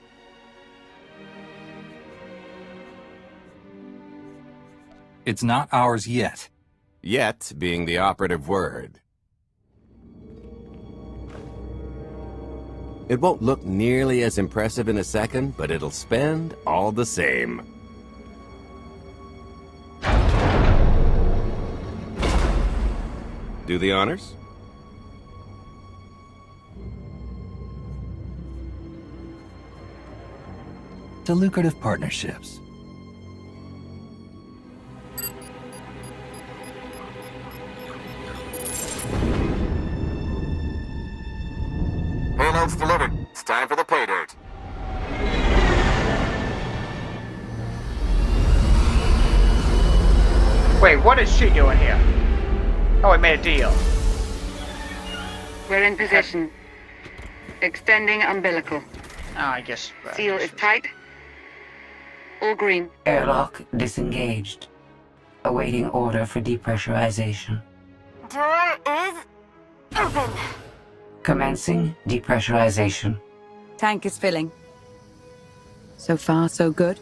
[SPEAKER 2] It's not ours yet.
[SPEAKER 12] Yet being the operative word. It won't look nearly as impressive in a second, but it'll spend all the same. Do the honors?
[SPEAKER 2] To lucrative partnerships.
[SPEAKER 12] Payload's delivered. It's time for the pay dirt.
[SPEAKER 1] Wait, what is she doing here? Oh, I made a deal.
[SPEAKER 20] We're in position. Extending umbilical.
[SPEAKER 1] Oh, I guess.
[SPEAKER 20] Seal is tight. All green.
[SPEAKER 19] Airlock disengaged. Awaiting order for depressurization.
[SPEAKER 17] Door is open.
[SPEAKER 19] Commencing depressurization.
[SPEAKER 7] Tank is filling. So far, so good.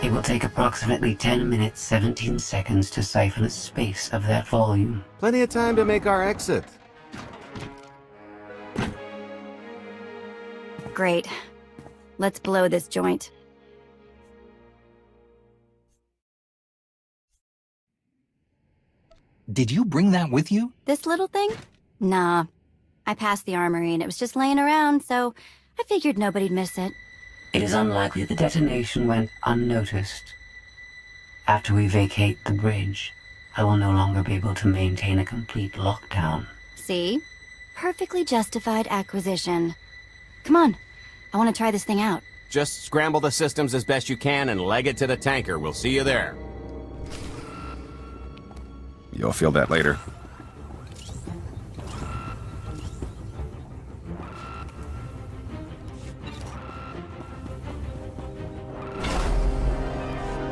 [SPEAKER 19] It will take approximately 10 minutes, 17 seconds to siphon a space of that volume.
[SPEAKER 12] Plenty of time to make our exit.
[SPEAKER 17] Great. Let's blow this joint.
[SPEAKER 2] Did you bring that with you?
[SPEAKER 17] This little thing? Nah. I passed the armory and it was just laying around, so I figured nobody'd miss it.
[SPEAKER 19] It is unlikely the detonation went unnoticed. After we vacate the bridge, I will no longer be able to maintain a complete lockdown.
[SPEAKER 17] See? Perfectly justified acquisition. Come on. I want to try this thing out.
[SPEAKER 12] Just scramble the systems as best you can and leg it to the tanker. We'll see you there.
[SPEAKER 10] You'll feel that later.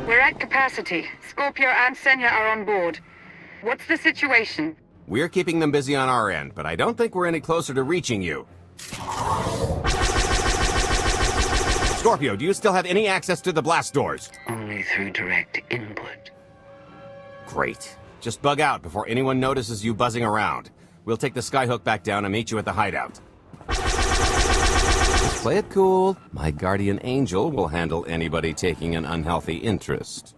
[SPEAKER 20] We're at capacity. Scorpio and Senya are on board. What's the situation?
[SPEAKER 12] We're keeping them busy on our end, but I don't think we're any closer to reaching you. Scorpio, do you still have any access to the blast doors?
[SPEAKER 19] Only through direct input.
[SPEAKER 12] Great. Just bug out before anyone notices you buzzing around. We'll take the skyhook back down and meet you at the hideout. Just play it cool. My guardian angel will handle anybody taking an unhealthy interest.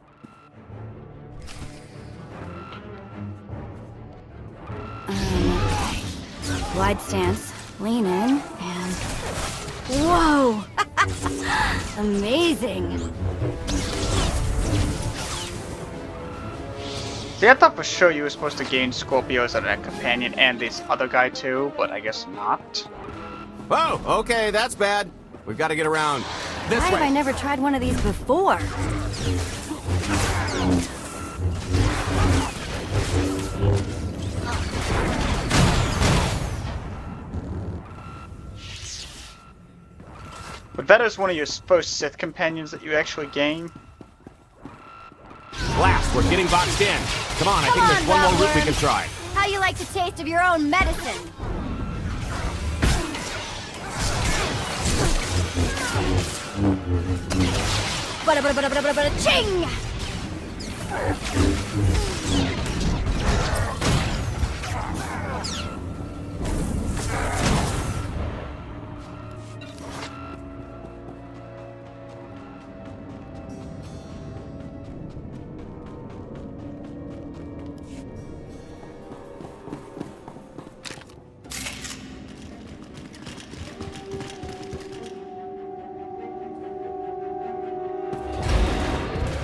[SPEAKER 17] Okay. Wide stance, lean in, and... Whoa! Amazing.
[SPEAKER 1] See, I thought for sure you were supposed to gain Scorpio as a companion and this other guy too, but I guess not.
[SPEAKER 12] Oh, okay, that's bad. We've got to get around. This
[SPEAKER 17] Why
[SPEAKER 12] way.
[SPEAKER 17] have I never tried one of these before?
[SPEAKER 1] But that is one of your first Sith companions that you actually gain.
[SPEAKER 12] Blast, we're getting boxed in. Come on, I think there's one more route we can try.
[SPEAKER 17] How you like the taste of your own medicine? Ching!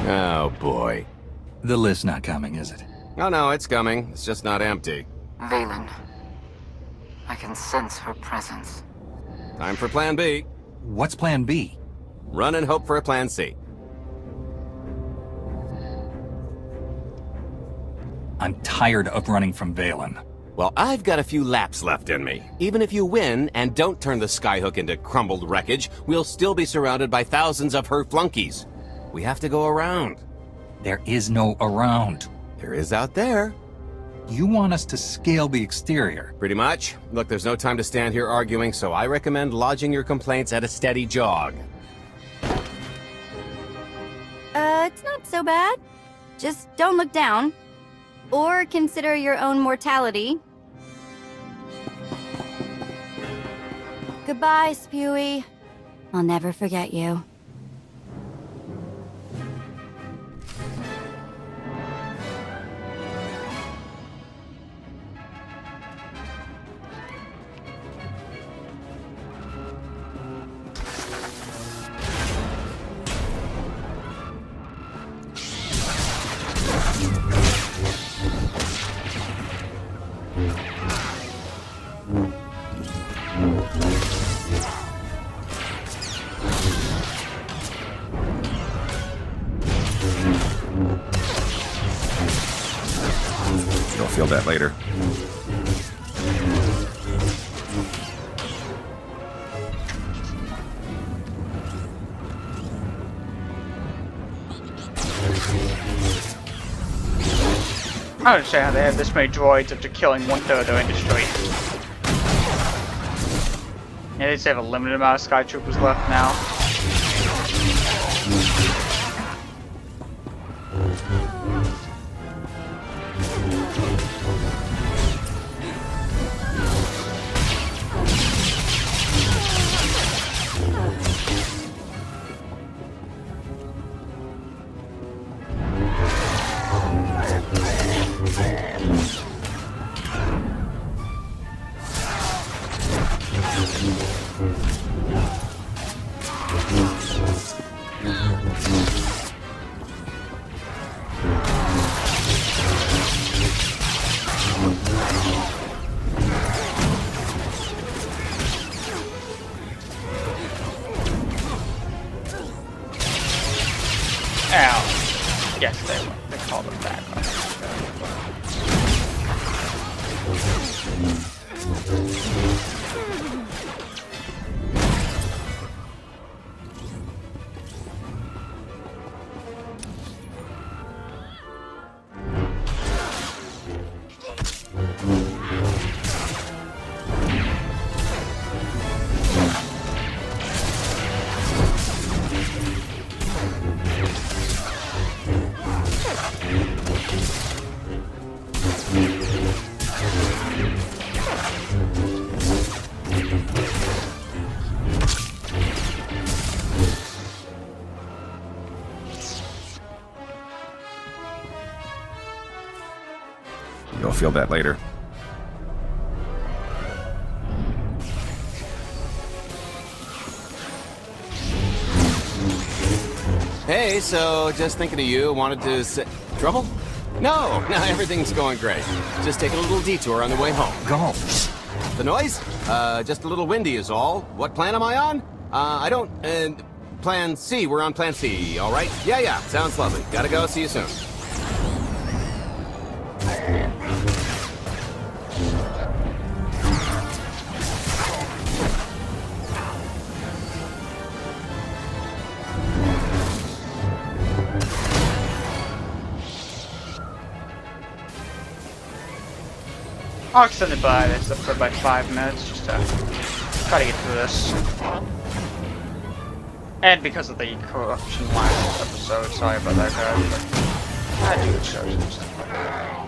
[SPEAKER 12] Oh, boy.
[SPEAKER 2] The list's not coming, is it?
[SPEAKER 12] Oh, no, it's coming. It's just not empty.
[SPEAKER 19] Valen. I can sense her presence.
[SPEAKER 12] Time for Plan B.
[SPEAKER 2] What's Plan B?
[SPEAKER 12] Run and hope for a Plan C.
[SPEAKER 2] I'm tired of running from Valen.
[SPEAKER 12] Well, I've got a few laps left in me. Even if you win and don't turn the Skyhook into crumbled wreckage, we'll still be surrounded by thousands of her flunkies. We have to go around.
[SPEAKER 2] There is no around.
[SPEAKER 12] There is out there.
[SPEAKER 2] You want us to scale the exterior?
[SPEAKER 12] Pretty much. Look, there's no time to stand here arguing, so I recommend lodging your complaints at a steady jog.
[SPEAKER 17] It's not so bad. Just don't look down. Or consider your own mortality. Goodbye, Spewy. I'll never forget you.
[SPEAKER 10] You'll feel that later.
[SPEAKER 1] I don't understand how they have this many droids after killing 1/3 of their industry. Yeah, they just have a limited amount of Sky Troopers left now. Ow. Yes, they called it back.
[SPEAKER 10] You'll feel that later.
[SPEAKER 12] Okay, so just thinking of you, wanted to say... Trouble? No, everything's going great. Just taking a little detour on the way home.
[SPEAKER 2] Galt.
[SPEAKER 12] The noise? Just a little windy is all. What plan am I on? I don't... Plan C. We're on Plan C, all right? Yeah. Sounds lovely. Gotta go. See you soon.
[SPEAKER 1] I'll extend it by this episode by 5 minutes just to try to get through this. And because of the corruption last episode, sorry about that, guys, but I do show you some stuff like that.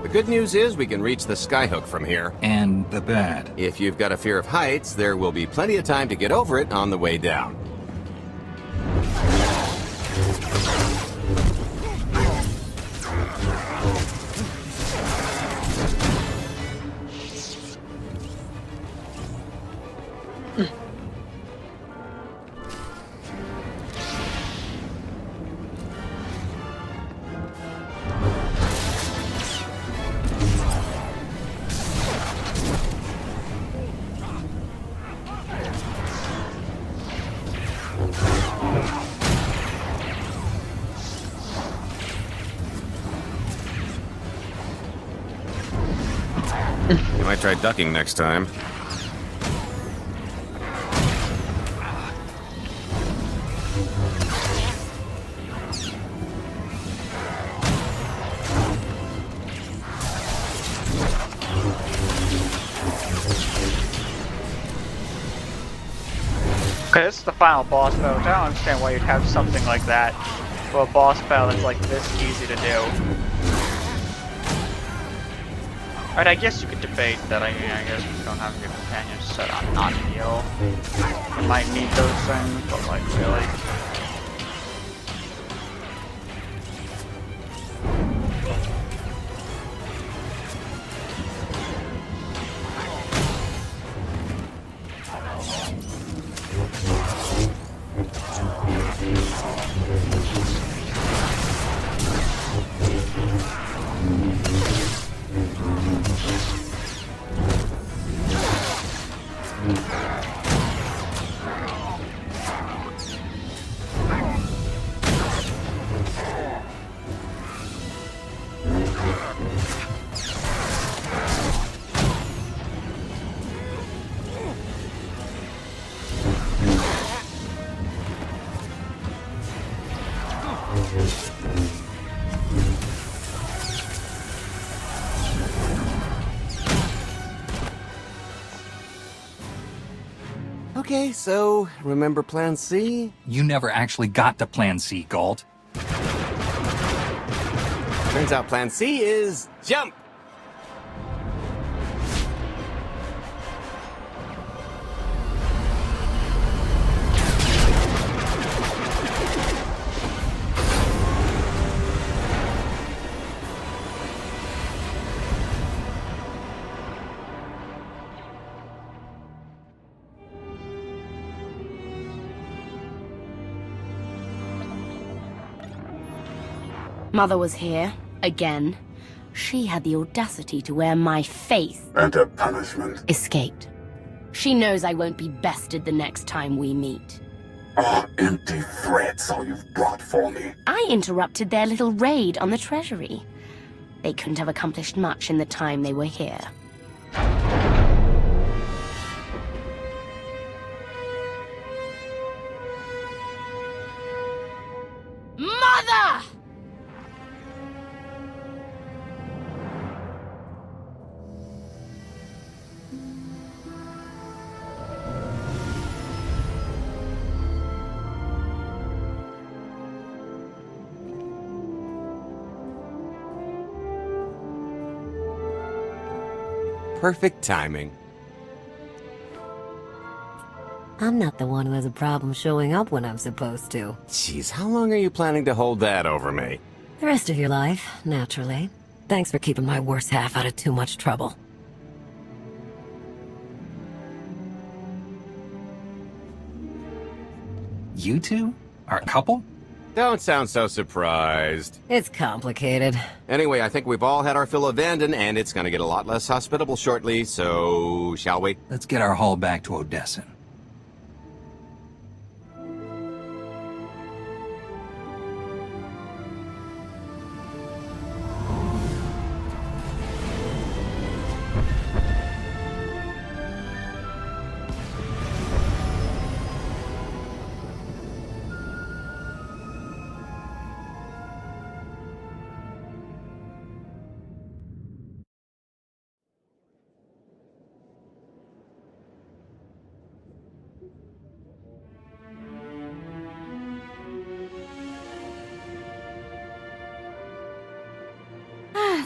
[SPEAKER 12] The good news is we can reach the Skyhook from here.
[SPEAKER 2] And the bad.
[SPEAKER 12] If you've got a fear of heights, there will be plenty of time to get over it on the way down.
[SPEAKER 10] You might try ducking next time.
[SPEAKER 1] Okay, this is the final boss battle. I don't understand why you'd have something like that for a boss battle that's like this easy to do. Alright, I guess you could debate that. I guess if you don't have your companions set on not heal, you might need those things, but like really.
[SPEAKER 12] Okay, so remember Plan C?
[SPEAKER 2] You never actually got to Plan C, Galt.
[SPEAKER 12] Turns out Plan C is jump!
[SPEAKER 21] Mother was here, again. She had the audacity to wear my face.
[SPEAKER 9] And a punishment.
[SPEAKER 21] Escaped. She knows I won't be bested the next time we meet.
[SPEAKER 9] Oh, empty threats all you've brought for me.
[SPEAKER 21] I interrupted their little raid on the treasury. They couldn't have accomplished much in the time they were here. Mother!
[SPEAKER 12] Perfect timing.
[SPEAKER 5] I'm not the one who has a problem showing up when I'm supposed to.
[SPEAKER 12] Jeez, how long are you planning to hold that over me?
[SPEAKER 5] The rest of your life, naturally. Thanks for keeping my worse half out of too much trouble.
[SPEAKER 2] You two? Are a couple?
[SPEAKER 12] Don't sound so surprised.
[SPEAKER 5] It's complicated.
[SPEAKER 12] Anyway, I think we've all had our fill of Vanden, and it's gonna get a lot less hospitable shortly, so shall we?
[SPEAKER 2] Let's get our haul back to Odessen.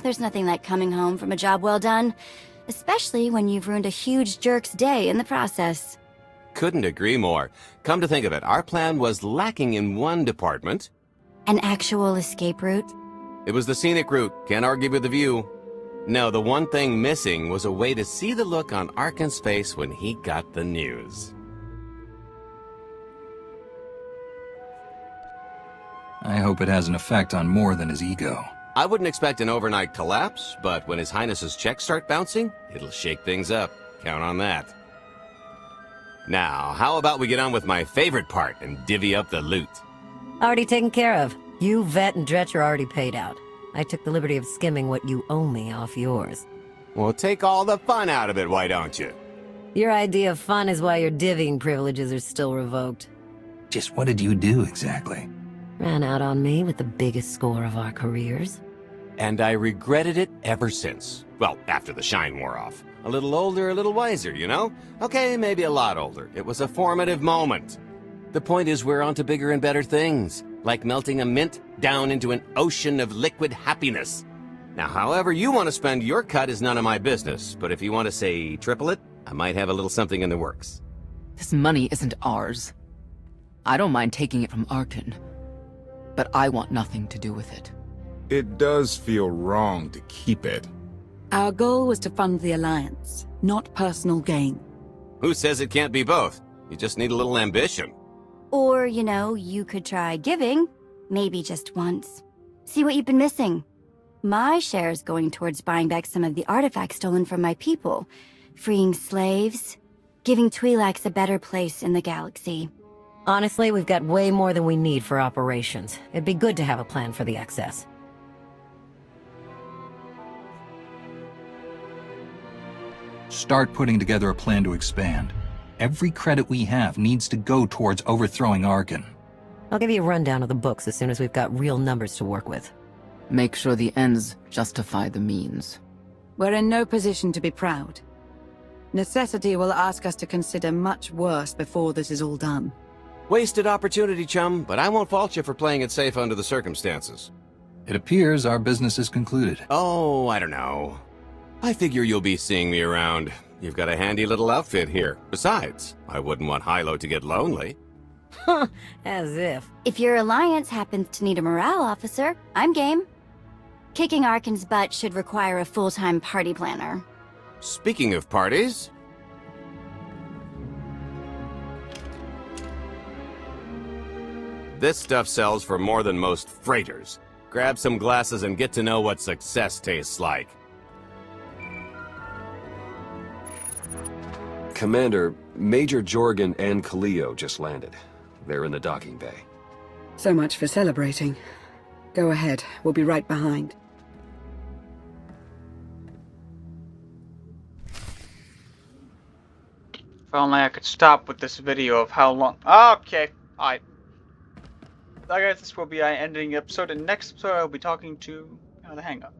[SPEAKER 17] There's nothing like coming home from a job well done, especially when you've ruined a huge jerk's day in the process.
[SPEAKER 12] Couldn't agree more. Come to think of it, our plan was lacking in one department.
[SPEAKER 17] An actual escape route?
[SPEAKER 12] It was the scenic route, can't argue with the view. No, the one thing missing was a way to see the look on Arkin's face when he got the news.
[SPEAKER 2] I hope it has an effect on more than his ego.
[SPEAKER 12] I wouldn't expect an overnight collapse, but when His Highness's checks start bouncing, it'll shake things up. Count on that. Now, how about we get on with my favorite part and divvy up the loot?
[SPEAKER 5] Already taken care of. You, Vet, and Dretch are already paid out. I took the liberty of skimming what you owe me off yours.
[SPEAKER 12] Well, take all the fun out of it, why don't you?
[SPEAKER 5] Your idea of fun is why your divvying privileges are still revoked.
[SPEAKER 2] Just what did you do exactly?
[SPEAKER 5] Ran out on me with the biggest score of our careers.
[SPEAKER 12] And I regretted it ever since. Well, after the shine wore off. A little older, a little wiser, you know? Okay, maybe a lot older. It was a formative moment. The point is we're on to bigger and better things, like melting a mint down into an ocean of liquid happiness. Now, however you want to spend your cut is none of my business, but if you want to say triple it, I might have a little something in the works.
[SPEAKER 6] This money isn't ours. I don't mind taking it from Arkin, but I want nothing to do with it.
[SPEAKER 8] It does feel wrong to keep it.
[SPEAKER 7] Our goal was to fund the Alliance, not personal gain.
[SPEAKER 12] Who says it can't be both? You just need a little ambition.
[SPEAKER 17] Or, you know, you could try giving. Maybe just once. See what you've been missing. My share is going towards buying back some of the artifacts stolen from my people, freeing slaves, giving Twi'leks a better place in the galaxy.
[SPEAKER 5] Honestly, we've got way more than we need for operations. It'd be good to have a plan for the excess.
[SPEAKER 2] Start putting together a plan to expand. Every credit we have needs to go towards overthrowing Arkin.
[SPEAKER 5] I'll give you a rundown of the books as soon as we've got real numbers to work with.
[SPEAKER 6] Make sure the ends justify the means.
[SPEAKER 7] We're in no position to be proud. Necessity will ask us to consider much worse before this is all done.
[SPEAKER 12] Wasted opportunity, chum, but I won't fault you for playing it safe under the circumstances.
[SPEAKER 2] It appears our business is concluded.
[SPEAKER 12] Oh, I don't know. I figure you'll be seeing me around. You've got a handy little outfit here. Besides, I wouldn't want Hilo to get lonely.
[SPEAKER 5] Huh, as if.
[SPEAKER 17] If your alliance happens to need a morale officer, I'm game. Kicking Arkin's butt should require a full-time party planner.
[SPEAKER 12] Speaking of parties... This stuff sells for more than most freighters. Grab some glasses and get to know what success tastes like.
[SPEAKER 10] Commander, Major Jorgen and Kaleo just landed. They're in the docking bay.
[SPEAKER 7] So much for celebrating. Go ahead, we'll be right behind.
[SPEAKER 1] If only I could stop with this video of how long. Okay, alright. I guess this will be ending the episode. In the next episode, I'll be talking to the Hang Up.